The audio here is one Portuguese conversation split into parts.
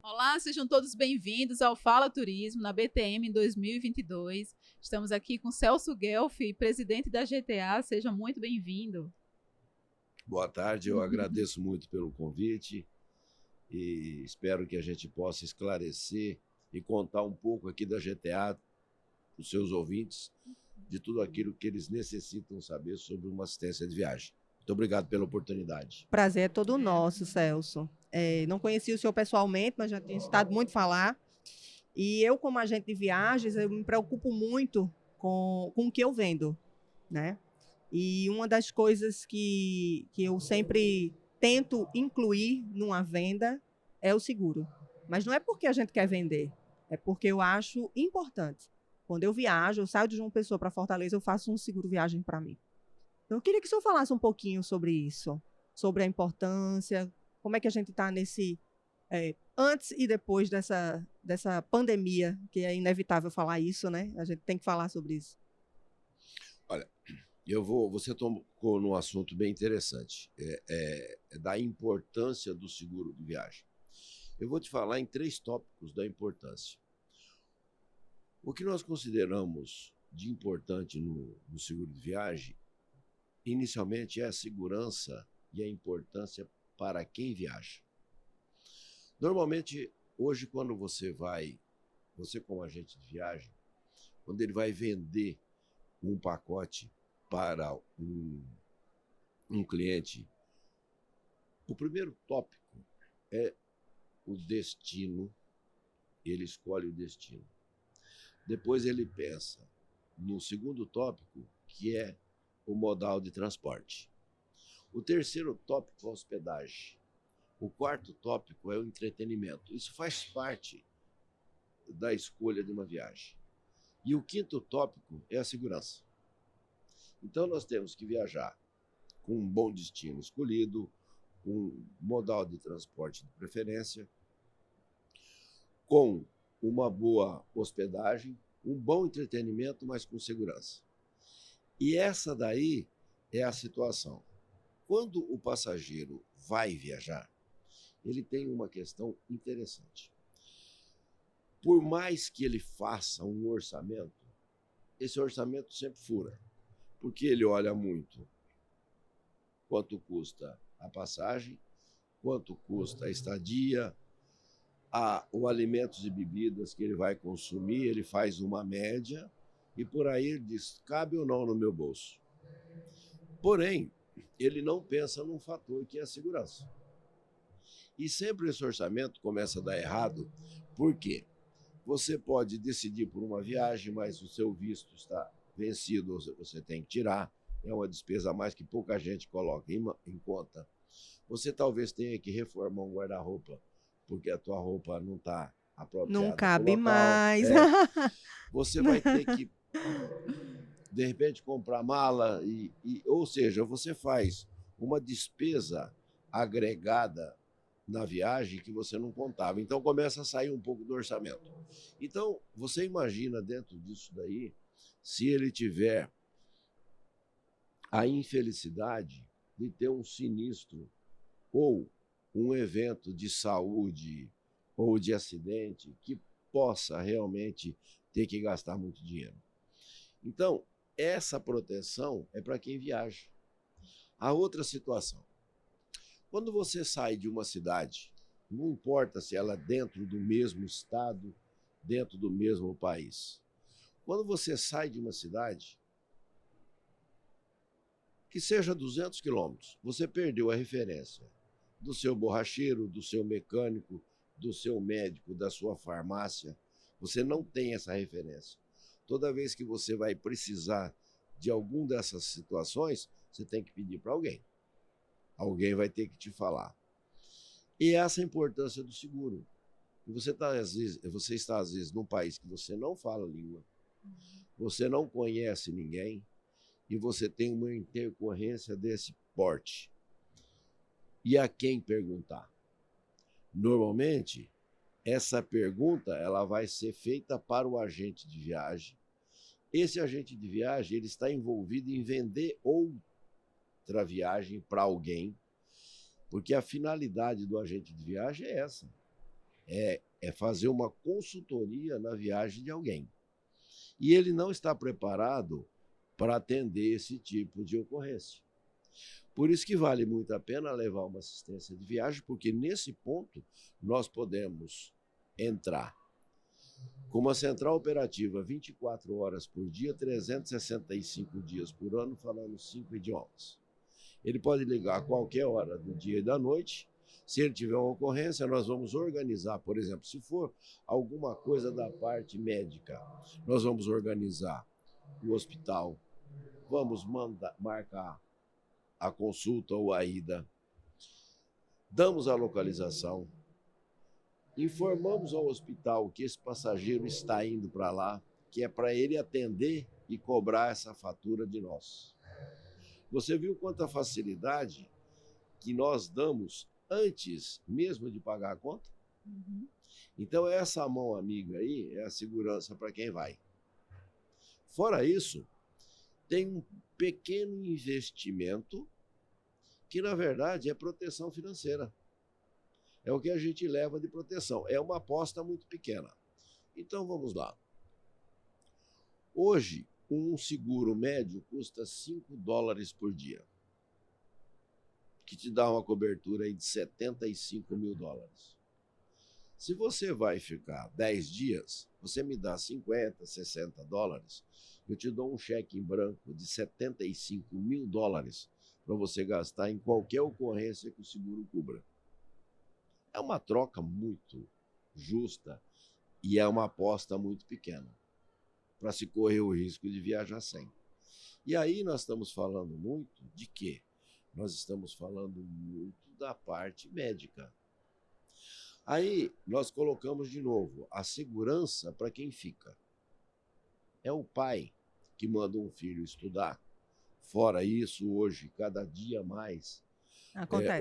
Olá, sejam todos bem-vindos ao Fala Turismo na BTM em 2022. Estamos aqui com Celso Guelfi, presidente da GTA. Seja muito bem-vindo. Boa tarde, eu agradeço muito pelo convite e espero que a gente possa esclarecer e contar um pouco aqui da GTA para os seus ouvintes, de tudo aquilo que eles necessitam saber sobre uma assistência de viagem. Muito obrigado pela oportunidade. Prazer é todo nosso, Celso. Não conhecia o senhor pessoalmente, mas já tinha escutado muito falar. E eu, como agente de viagens, eu me preocupo muito com o que eu vendo, né? E uma das coisas que eu sempre tento incluir numa venda é o seguro. Mas não é porque a gente quer vender, é porque eu acho importante. Quando eu viajo, eu saio de João Pessoa para Fortaleza, eu faço um seguro viagem para mim. Então, eu queria que o senhor falasse um pouquinho sobre isso, sobre a importância, como é que a gente está nesse antes e depois dessa pandemia, que é inevitável falar isso, né? A gente tem que falar sobre isso. Olha, você tocou num assunto bem interessante, da importância do seguro de viagem. Eu vou te falar em 3 tópicos da importância. O que nós consideramos de importante no seguro de viagem, inicialmente, é a segurança e a importância para quem viaja. Normalmente, hoje, quando você como agente de viagem, quando ele vai vender um pacote para um cliente, o primeiro tópico é o destino, ele escolhe o destino. Depois ele pensa no segundo tópico, que é o modal de transporte. O terceiro tópico é a hospedagem. O quarto tópico é o entretenimento. Isso faz parte da escolha de uma viagem. E o quinto tópico é a segurança. Então nós temos que viajar com um bom destino escolhido, com modal de transporte de preferência, com uma boa hospedagem, um bom entretenimento, mas com segurança. E essa daí é a situação. Quando o passageiro vai viajar, ele tem uma questão interessante. Por mais que ele faça um orçamento, esse orçamento sempre fura, porque ele olha muito quanto custa a passagem, quanto custa a estadia, o alimentos e bebidas que ele vai consumir, ele faz uma média e por aí ele diz, cabe ou não no meu bolso. Porém, ele não pensa num fator que é a segurança. E sempre esse orçamento começa a dar errado, porque você pode decidir por uma viagem, mas o seu visto está vencido, você tem que tirar, é uma despesa a mais que pouca gente coloca em conta. Você talvez tenha que reformar um guarda-roupa, porque a tua roupa não está apropriada. Não cabe pro local. mais. Você vai ter que, de repente, comprar mala, ou seja, você faz uma despesa agregada na viagem que você não contava. Então começa a sair um pouco do orçamento. Então, você imagina dentro disso daí, se ele tiver a infelicidade de ter um sinistro ou um evento de saúde ou de acidente que possa realmente ter que gastar muito dinheiro. Então, essa proteção é para quem viaja. A outra situação, quando você sai de uma cidade, não importa se ela é dentro do mesmo estado, dentro do mesmo país. Quando você sai de uma cidade, que seja 200 quilômetros, você perdeu a referência do seu borracheiro, do seu mecânico, do seu médico, da sua farmácia. Você não tem essa referência. Toda vez que você vai precisar de alguma dessas situações, você tem que pedir para alguém. Alguém vai ter que te falar. E essa é a importância do seguro. Você está, às vezes, num país que você não fala a língua, você não conhece ninguém, e você tem uma intercorrência desse porte. E a quem perguntar? Normalmente, essa pergunta ela vai ser feita para o agente de viagem Esse agente de viagem ele está envolvido em vender outra viagem para alguém, porque a finalidade do agente de viagem é essa, é fazer uma consultoria na viagem de alguém. E ele não está preparado para atender esse tipo de ocorrência. Por isso que vale muito a pena levar uma assistência de viagem, porque nesse ponto nós podemos entrar com uma central operativa 24 horas por dia, 365 dias por ano, falando 5 idiomas. Ele pode ligar a qualquer hora do dia e da noite. Se ele tiver uma ocorrência, nós vamos organizar, por exemplo, se for alguma coisa da parte médica, nós vamos organizar o hospital, vamos marcar a consulta ou a ida, damos a localização, informamos ao hospital que esse passageiro está indo para lá, que é para ele atender e cobrar essa fatura de nós. Você viu quanta facilidade que nós damos antes mesmo de pagar a conta? Uhum. Então, essa mão amiga aí é a segurança para quem vai. Fora isso, tem um pequeno investimento que, na verdade, é proteção financeira. É o que a gente leva de proteção. É uma aposta muito pequena. Então, vamos lá. Hoje, um seguro médio custa $5 por dia, que te dá uma cobertura aí de $75 mil. Se você vai ficar 10 dias, você me dá $50, $60, eu te dou um cheque em branco de $75 mil para você gastar em qualquer ocorrência que o seguro cubra. É uma troca muito justa e é uma aposta muito pequena para se correr o risco de viajar sem. E aí nós estamos falando muito de quê? Nós estamos falando muito da parte médica. Aí nós colocamos de novo a segurança para quem fica. É o pai que manda um filho estudar. Fora isso, hoje, cada dia mais,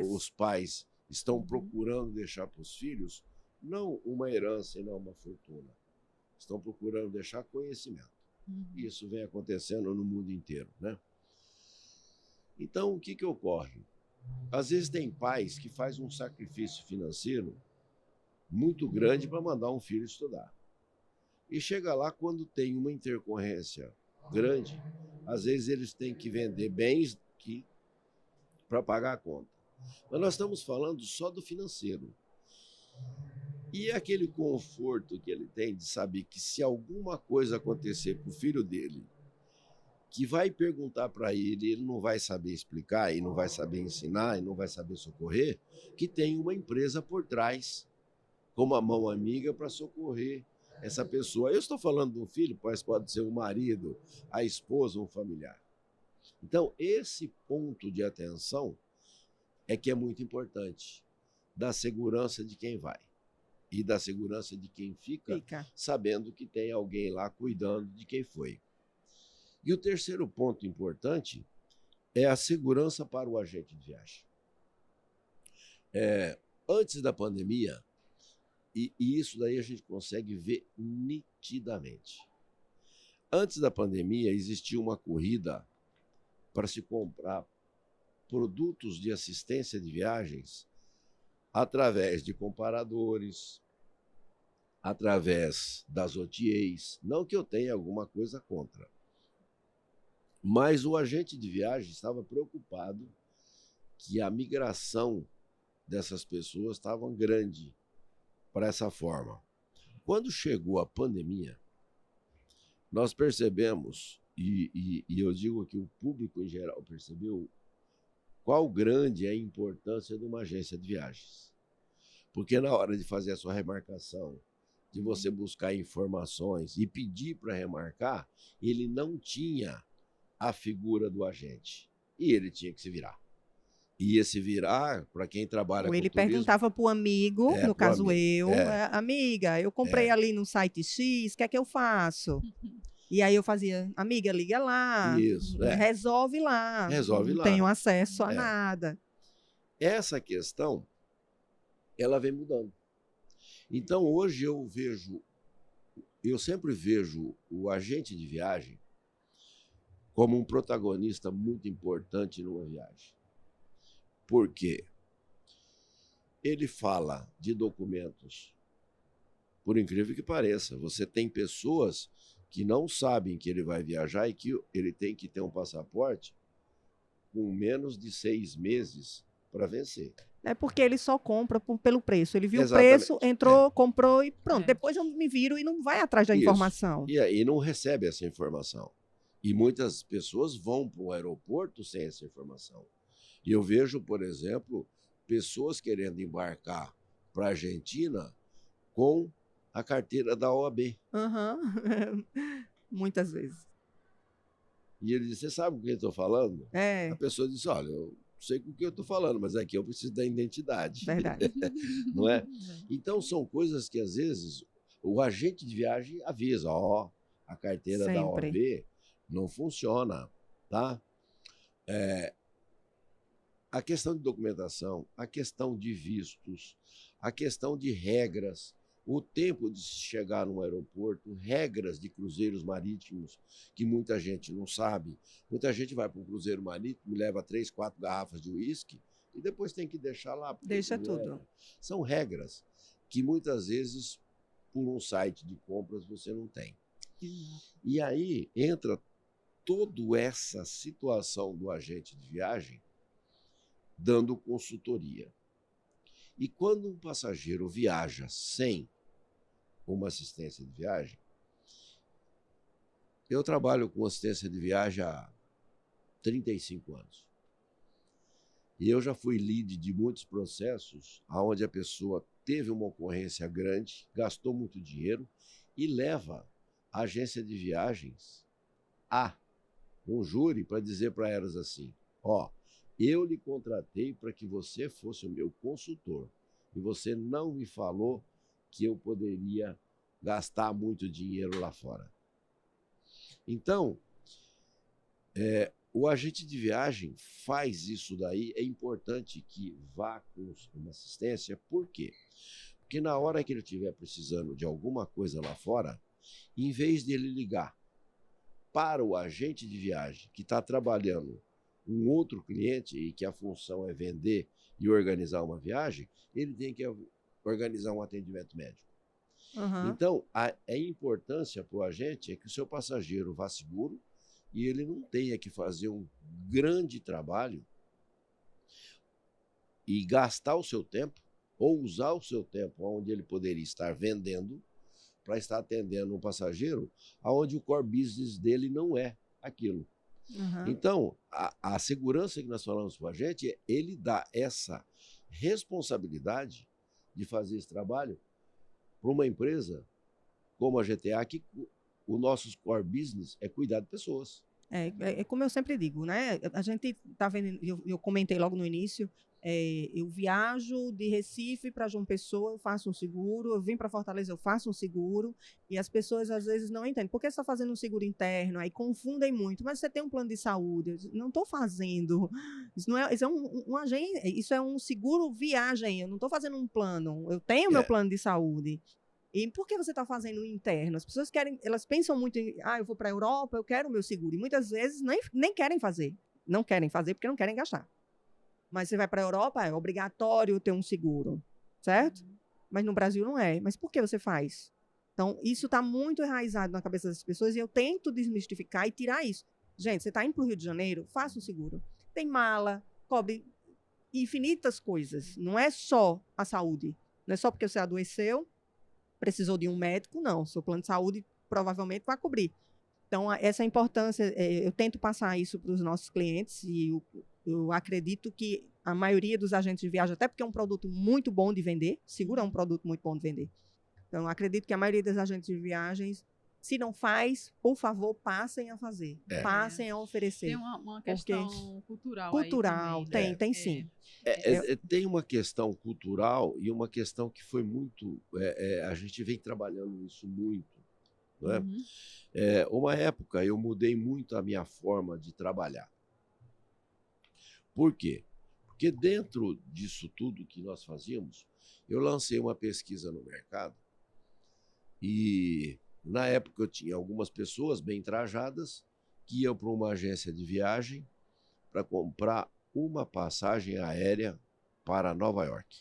os pais estão procurando deixar para os filhos não uma herança e não uma fortuna. Estão procurando deixar conhecimento. Isso vem acontecendo no mundo inteiro, né? Então, o que ocorre? Às vezes tem pais que fazem um sacrifício financeiro muito grande para mandar um filho estudar. E chega lá quando tem uma intercorrência grande, às vezes eles têm que vender bens para pagar a conta. Mas nós estamos falando só do financeiro. E aquele conforto que ele tem de saber que se alguma coisa acontecer com o filho dele, que vai perguntar para ele, ele não vai saber explicar, e não vai saber ensinar, e não vai saber socorrer, que tem uma empresa por trás, como a mão amiga, para socorrer essa pessoa. Eu estou falando de um filho, mas pode ser um marido, a esposa, um familiar. Então, esse ponto de atenção é que é muito importante, da segurança de quem vai e da segurança de quem fica, sabendo que tem alguém lá cuidando de quem foi. E o terceiro ponto importante é a segurança para o agente de viagem. Antes da pandemia, e isso daí a gente consegue ver nitidamente. Antes da pandemia, existia uma corrida para se comprar produtos de assistência de viagens através de comparadores, através das OTAs. Não que eu tenha alguma coisa contra. Mas o agente de viagem estava preocupado que a migração dessas pessoas estava grande para essa forma. Quando chegou a pandemia, nós percebemos, e eu digo que o público em geral percebeu, qual grande é a importância de uma agência de viagens. Porque na hora de fazer a sua remarcação, de você buscar informações e pedir para remarcar, ele não tinha a figura do agente. E ele tinha que se virar. Ia se virar para quem trabalha com ele turismo. Perguntava para o amigo, no caso amigo. Amiga, eu comprei ali no site X, o que é que eu faço? E aí eu fazia, amiga, liga lá, resolve lá, não tenho acesso a nada. Essa questão, ela vem mudando. Então hoje eu vejo eu sempre vejo o agente de viagem como um protagonista muito importante numa viagem. Por quê? Ele fala de documentos, por incrível que pareça. Você tem pessoas que não sabem que ele vai viajar e que ele tem que ter um passaporte com menos de 6 meses para vencer. É porque ele só compra pelo preço. Ele viu Exatamente. o preço, entrou, comprou e pronto. É. Depois eu me viro e não vai atrás da Isso. informação. E aí não recebe essa informação. E muitas pessoas vão para o aeroporto sem essa informação. E eu vejo, por exemplo, pessoas querendo embarcar para a Argentina com a carteira da OAB. Aham. Muitas vezes. E ele diz, você sabe o que eu estou falando? É, A pessoa diz, olha, eu sei com o que eu estou falando, mas aqui eu preciso da identidade. verdade. Não é? Então, são coisas que, às vezes, o agente de viagem avisa, ó, a carteira da Sempre. OAB não funciona, tá? A questão de documentação, a questão de vistos, a questão de regras, o tempo de se chegar no aeroporto, regras de cruzeiros marítimos que muita gente não sabe. Muita gente vai para um cruzeiro marítimo, leva 3, 4 garrafas de uísque e depois tem que deixar lá. Deixa tudo. São regras que muitas vezes, por um site de compras, você não tem. E aí entra toda essa situação do agente de viagem dando consultoria. E quando um passageiro viaja sem uma assistência de viagem, eu trabalho com assistência de viagem há 35 anos. E eu já fui lead de muitos processos onde a pessoa teve uma ocorrência grande, gastou muito dinheiro e leva a agência de viagens a um júri para dizer para elas assim, ó, eu lhe contratei para que você fosse o meu consultor e você não me falou que eu poderia gastar muito dinheiro lá fora. Então, o agente de viagem faz isso daí, é importante que vá com uma assistência. Por quê? Porque na hora que ele estiver precisando de alguma coisa lá fora, em vez de ele ligar para o agente de viagem que está trabalhando um outro cliente e que a função é vender e organizar uma viagem, ele tem que organizar um atendimento médico. Uhum. Então, a importância para o agente é que o seu passageiro vá seguro e ele não tenha que fazer um grande trabalho e gastar o seu tempo ou usar o seu tempo onde ele poderia estar vendendo para estar atendendo um passageiro onde o core business dele não é aquilo. Uhum. Então, a segurança que nós falamos para o agente, ele dá essa responsabilidade de fazer esse trabalho para uma empresa como a GTA, que o nosso core business é cuidar de pessoas. É como eu sempre digo, né? A gente está vendo, eu comentei logo no início, eu viajo de Recife para João Pessoa, eu faço um seguro, eu vim para Fortaleza, eu faço um seguro, e as pessoas às vezes não entendem. Por que você está fazendo um seguro interno? Aí confundem muito, mas você tem um plano de saúde. Eu digo, não estou fazendo. Isso não é, isso é isso é um seguro viagem, eu não estou fazendo um plano. Eu tenho meu plano de saúde. E por que você está fazendo o interno? As pessoas querem, elas pensam muito em, eu vou para a Europa, eu quero o meu seguro. E muitas vezes nem querem fazer. Não querem fazer porque não querem gastar. Mas você vai para a Europa, é obrigatório ter um seguro, certo? Mas no Brasil não é. Mas por que você faz? Então, isso está muito enraizado na cabeça das pessoas e eu tento desmistificar e tirar isso. Gente, você está indo para o Rio de Janeiro, faça um seguro. Tem mala, cobre infinitas coisas. Não é só a saúde. Não é só porque você adoeceu, precisou de um médico, não. Seu plano de saúde provavelmente vai cobrir. Então, essa importância, eu tento passar isso para os nossos clientes e eu acredito que a maioria dos agentes de viagem, até porque é um produto muito bom de vender, seguro é um produto muito bom de vender. Então, eu acredito que a maioria dos agentes de viagens, se não faz, por favor, passem a fazer. Passem a oferecer. Tem uma questão cultural cultural, aí também, tem sim. Tem uma questão cultural e uma questão que foi muito... a gente vem trabalhando isso muito. Não é? Uhum. Uma época, eu mudei muito a minha forma de trabalhar. Por quê? Porque dentro disso tudo que nós fazíamos, eu lancei uma pesquisa no mercado e Na época eu tinha algumas pessoas bem trajadas que iam para uma agência de viagem para comprar uma passagem aérea para Nova York.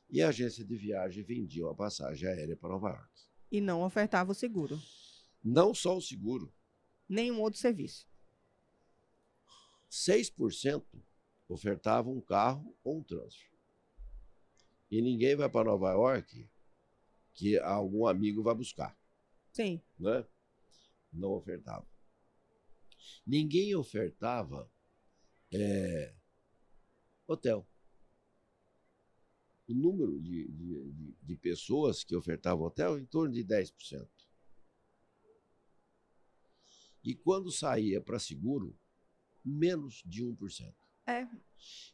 E a agência de viagem vendia uma passagem aérea para Nova York. E não ofertava o seguro. Não só o seguro. Nenhum outro serviço. 6% ofertavam um carro ou um transfer. E ninguém vai para Nova York que algum amigo vai buscar. Sim. Né? Não ofertava. Ninguém ofertava hotel. O número de pessoas que ofertavam hotel em torno de 10%. E quando saía para seguro, menos de 1%.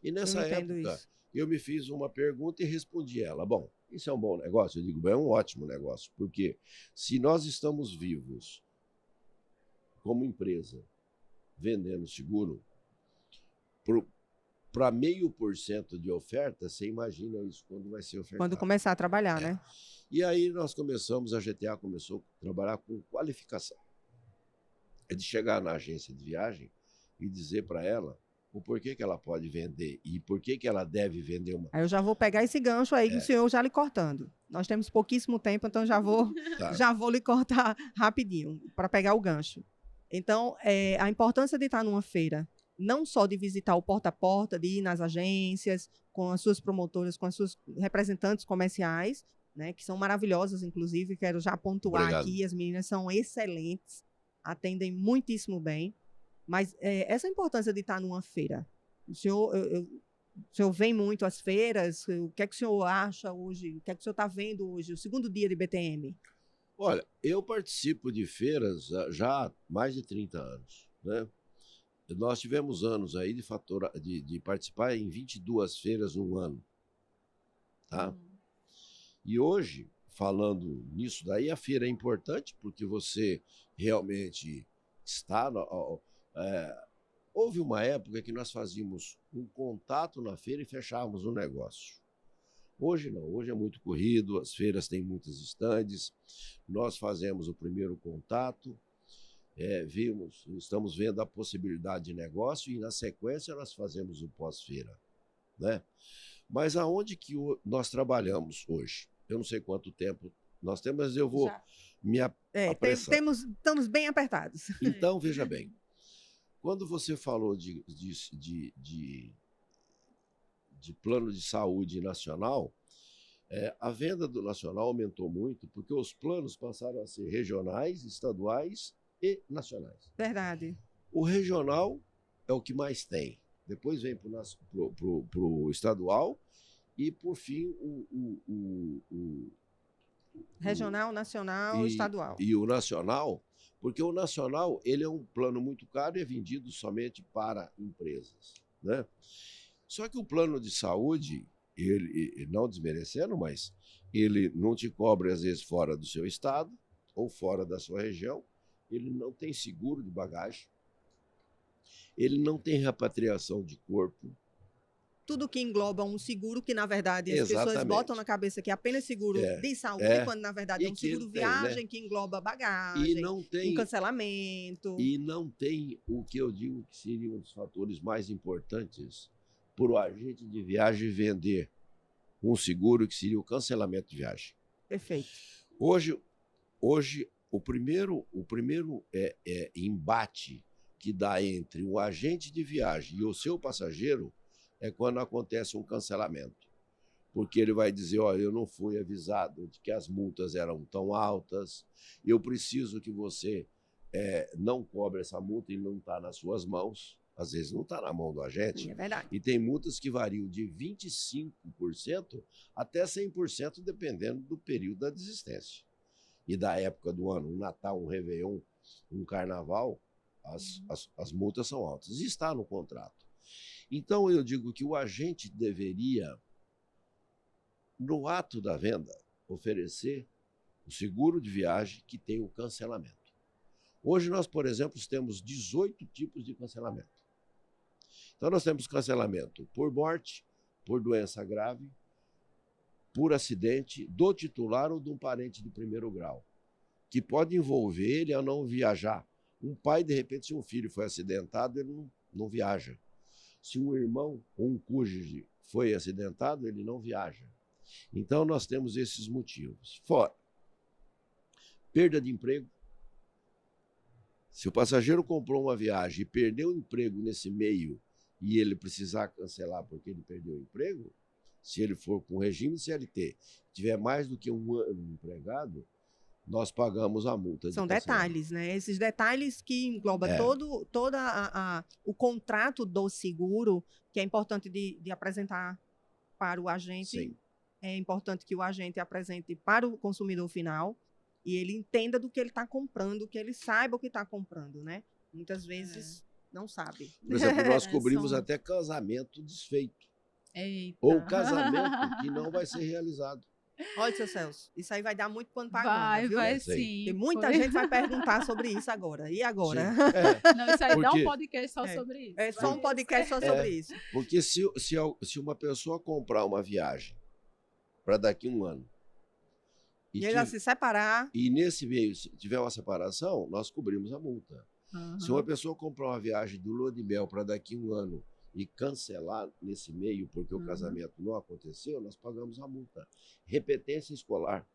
E nessa época, isso. Eu me fiz uma pergunta e respondi ela. Bom, isso é um bom negócio? Eu digo, bem, é um ótimo negócio, porque se nós estamos vivos como empresa, vendendo seguro, para 0,5% de oferta, você imagina isso quando vai ser ofertado. Quando começar a trabalhar, né? E aí nós começamos, a GTA começou a trabalhar com qualificação. É de chegar na agência de viagem e dizer para ela o porquê que ela pode vender e por que ela deve vender uma. Aí eu já vou pegar esse gancho aí do senhor já lhe cortando. Nós temos pouquíssimo tempo, então já vou lhe cortar rapidinho para pegar o gancho. Então, a importância de estar numa feira, não só de visitar o porta a porta, de ir nas agências, com as suas promotoras, com as suas representantes comerciais, né, que são maravilhosas, inclusive, quero já pontuar aqui, as meninas são excelentes, atendem muitíssimo bem, mas essa importância de estar numa feira, o senhor vem muito às feiras, o que é que o senhor acha hoje, o que é que o senhor está vendo hoje, o segundo dia de BTM? Olha, eu participo de feiras já há mais de 30 anos, né? Nós tivemos anos aí de participar em 22 feiras no ano, tá? E hoje, falando nisso daí, a feira é importante porque você realmente está... houve uma época que nós fazíamos um contato na feira e fechávamos um negócio. Hoje não, hoje é muito corrido, as feiras têm muitos estandes, nós fazemos o primeiro contato, estamos vendo a possibilidade de negócio e na sequência nós fazemos o pós-feira, né? Mas aonde que nós trabalhamos hoje? Eu não sei quanto tempo nós temos, mas eu vou me apressar. Estamos bem apertados. Então, veja bem, quando você falou de plano de saúde nacional, a venda do nacional aumentou muito porque os planos passaram a ser regionais, estaduais e nacionais. Verdade. O regional é o que mais tem. Depois vem para o estadual e, por fim, regional, nacional e estadual. E o nacional, porque o nacional ele é um plano muito caro e é vendido somente para empresas, né? Só que o plano de saúde, ele não desmerecendo, mas ele não te cobre às vezes fora do seu estado ou fora da sua região, ele não tem seguro de bagagem, ele não tem repatriação de corpo. Tudo que engloba um seguro que, na verdade, as pessoas botam na cabeça que é apenas seguro de saúde, quando, na verdade, é um seguro viagem, né? Que engloba bagagem, um cancelamento. E não tem o que eu digo que seria um dos fatores mais importantes para o agente de viagem vender um seguro, que seria o cancelamento de viagem. Perfeito. Hoje o primeiro embate que dá entre o agente de viagem e o seu passageiro é quando acontece um cancelamento. Porque ele vai dizer, olha, eu não fui avisado de que as multas eram tão altas, eu preciso que você não cobre essa multa e não está nas suas mãos. Às vezes não está na mão do agente. É verdade. E tem multas que variam de 25% até 100%, dependendo do período da desistência. E da época do ano, um Natal, um Réveillon, um Carnaval, as multas são altas. E está no contrato. Então, eu digo que o agente deveria, no ato da venda, oferecer o seguro de viagem que tem o cancelamento. Hoje nós, por exemplo, temos 18 tipos de cancelamento. Então, nós temos cancelamento por morte, por doença grave, por acidente do titular ou de um parente de primeiro grau, que pode envolver ele a não viajar. Um pai, de repente, se um filho foi acidentado, ele não viaja. Se um irmão ou um cônjuge foi acidentado, ele não viaja. Então, nós temos esses motivos. Fora, perda de emprego. Se o passageiro comprou uma viagem e perdeu o emprego nesse meio e ele precisar cancelar porque ele perdeu o emprego, se ele for com regime CLT, tiver mais do que um ano empregado, nós pagamos a multa. São detalhes, né? Esses detalhes que englobam todo o contrato do seguro, que é importante de apresentar para o agente. Sim. É importante que o agente apresente para o consumidor final e ele entenda do que ele está comprando, que ele saiba o que está comprando, né? Muitas vezes não sabe. Por exemplo, nós cobrimos até casamento desfeito. Eita. Ou casamento que não vai ser realizado. Olha, seu Celso, isso aí vai dar muito pano para manga, viu? Vai sim. Porque muita gente vai perguntar sobre isso agora. E agora? Não, isso aí dá um podcast só sobre isso. É só um podcast só sobre isso. Porque se uma pessoa comprar uma viagem para daqui a um ano e ele se separar, e nesse meio se tiver uma separação, nós cobrimos a multa. Uhum. Se uma pessoa comprar uma viagem do lua de mel para daqui a um ano e cancelar nesse meio porque o casamento não aconteceu, nós pagamos a multa. Repetência escolar.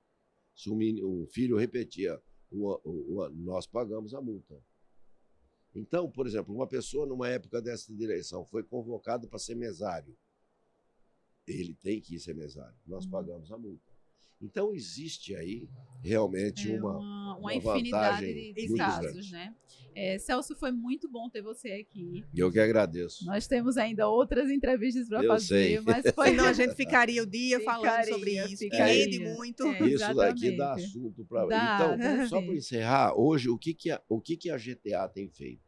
Se um filho repetia o ano, nós pagamos a multa. Então, por exemplo, uma pessoa numa época dessa direção foi convocado para ser mesário. Ele tem que ser mesário. Nós pagamos a multa. Então, existe aí realmente uma infinidade de casos, grande. né? Celso, foi muito bom ter você aqui. Eu que agradeço. Nós temos ainda outras entrevistas para Eu fazer, sei. mas foi... Senão a gente ficaria o dia falando sobre isso. Que rende muito. Isso daqui dá assunto para... Então, só para encerrar, hoje, o que a GTA tem feito?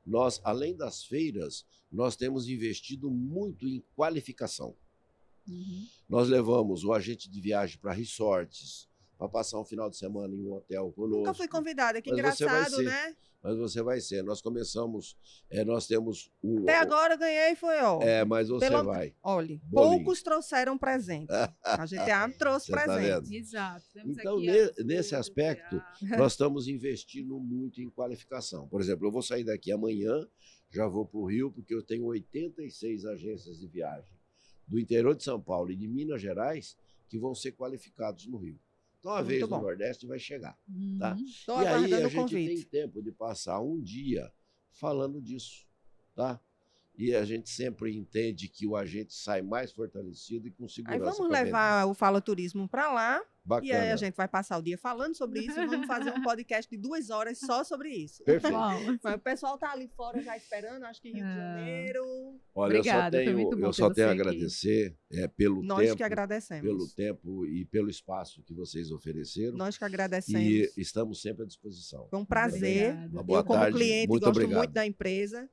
Nós, além das feiras, nós temos investido muito em qualificação. Nós levamos o agente de viagem para resorts, para passar um final de semana em um hotel conosco. Nunca fui convidada, que engraçado, né? Mas você vai ser. Nós começamos, nós temos um... Até agora eu ganhei, foi, ó. Mas você vai. Olha, Bolinho. poucos trouxeram presente. A GTA trouxe presente. Exato. Então, nesse aspecto, nós estamos investindo muito em qualificação. Por exemplo, eu vou sair daqui amanhã, já vou para o Rio, porque eu tenho 86 agências de viagem do interior de São Paulo e de Minas Gerais que vão ser qualificados no Rio. Então, a vez no Nordeste vai chegar. Tá? Estou e aí a o gente convite. tem tempo de passar um dia falando disso. Tá? E a gente sempre entende que o agente sai mais fortalecido e com segurança. Aí vamos levar o Fala Turismo para lá. Bacana. E aí a gente vai passar o dia falando sobre isso e vamos fazer um podcast de 2 horas só sobre isso. Perfeito. Mas o pessoal tá ali fora já esperando, acho que Rio de Janeiro. Olha, obrigada, eu só tenho a agradecer pelo Nós tempo. que agradecemos. Pelo tempo e pelo espaço que vocês ofereceram. Nós que agradecemos. E estamos sempre à disposição. Foi um prazer. Uma boa eu, como tarde, cliente, muito gosto obrigado. muito da empresa.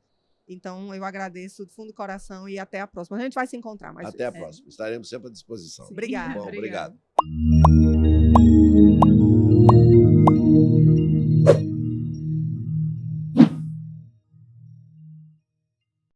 Então, eu agradeço do fundo do coração e até a próxima. A gente vai se encontrar mais Até vezes. a próxima. Estaremos sempre à disposição. Obrigada. Bom, obrigado.